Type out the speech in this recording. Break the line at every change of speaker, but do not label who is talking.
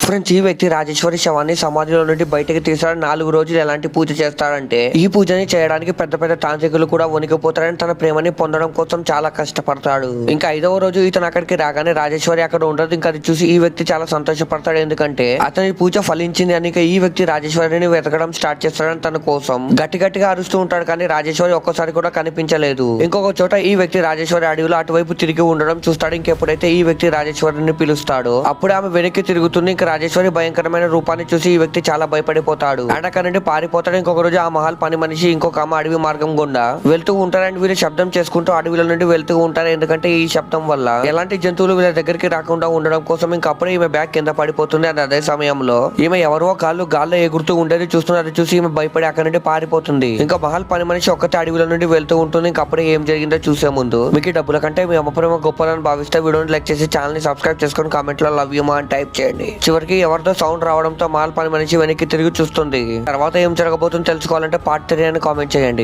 Friends, ఈ వ్యక్తి రాజేశ్వరి శవాన్ని సమాధిలో నుండి బయటకి తీసాడు. 4 రోజులు ఎలాంటి పూజ చేస్తాడంటే ఈ పూజని చేయడానికి పెద్ద పెద్ద తాంత్రికులు కూడా వణికిపోతారని తన ప్రేమని పొందడం కోసం చాలా కష్టపడతాడు. ఇంకా 5వ రోజు ఇతను అక్కడికి రాగానే రాజేశ్వరి అక్కడ ఉండదు. ఇంకా అది చూసి ఈ వ్యక్తి చాలా సంతోషపడతాడు. ఎందుకంటే అతని పూజ ఫలించింది అని. ఈ వ్యక్తి రాజేశ్వరిని వెతకడం స్టార్ట్ చేస్తాడని తన కోసం గట్టిగా అరుస్తూ ఉంటాడు. కానీ రాజేశ్వరి ఒక్కసారి కూడా కనిపించలేదు. ఇంకొక చోట ఈ వ్యక్తి రాజేశ్వరి అడవిలో అటువైపు తిరిగి ఉండడం చూస్తాడు. ఇంకెప్పుడైతే ఈ వ్యక్తి రాజేశ్వరిని పిలుస్తాడో అప్పుడే ఆమె వెనక్కి తిరుగుతుంది. ఇంకా రాజేశ్వరి భయంకరమైన రూపాన్ని చూసి ఈ వ్యక్తి చాలా భయపడిపోతాడు. అండ్ అక్కడ నుండి పారిపోతాడు. ఇంకొక రోజు ఆ మహల్ పని మనిషి ఇంకొక ఆమె అడవి మార్గం గుండా వెళ్తూ ఉంటారు. అండ్ వీళ్ళు శబ్దం చేసుకుంటూ అడవిలో నుండి వెళ్తూ ఉంటారు. ఎందుకంటే ఈ శబ్దం వల్ల ఎలాంటి జంతువులు వీళ్ళ దగ్గరికి రాకుండా ఉండడం కోసం. ఇంకా అప్పుడే ఈమె బ్యాగ్ కింద పడిపోతుంది. అండ్ అదే సమయంలో ఈమె ఎవరో గాల్లో ఎగురుతూ ఉండేది చూస్తున్నారు. అది చూసి ఈమె భయపడి అక్కడ నుండి పారిపోతుంది. ఇంకా మహల్ పని మనిషి ఒక్కతే అడవిలో నుండి వెళ్తూ ఉంటుంది. ఇంకా అప్పుడే ఏం జరిగిందో చూసే ముందు మీకు డబ్బుల కంటే మీ అమ్మ ప్రేమ గొప్పదని భావిస్తే వీడియోని లైక్ చేసి ఛానల్ ని సబ్స్క్రైబ్ చేసుకొని కామెంట్ లో లవ్ యూ మా అని టైప్ చేయండి. చివరికి ఎవరితో సౌండ్ రావడంతో మహల్ పని మనిషి వెనక్కి తిరిగి చూస్తుంది. తర్వాత ఏం జరగబోతుందో తెలుసుకోవాలంటే పార్ట్ 3 అని కామెంట్ చేయండి.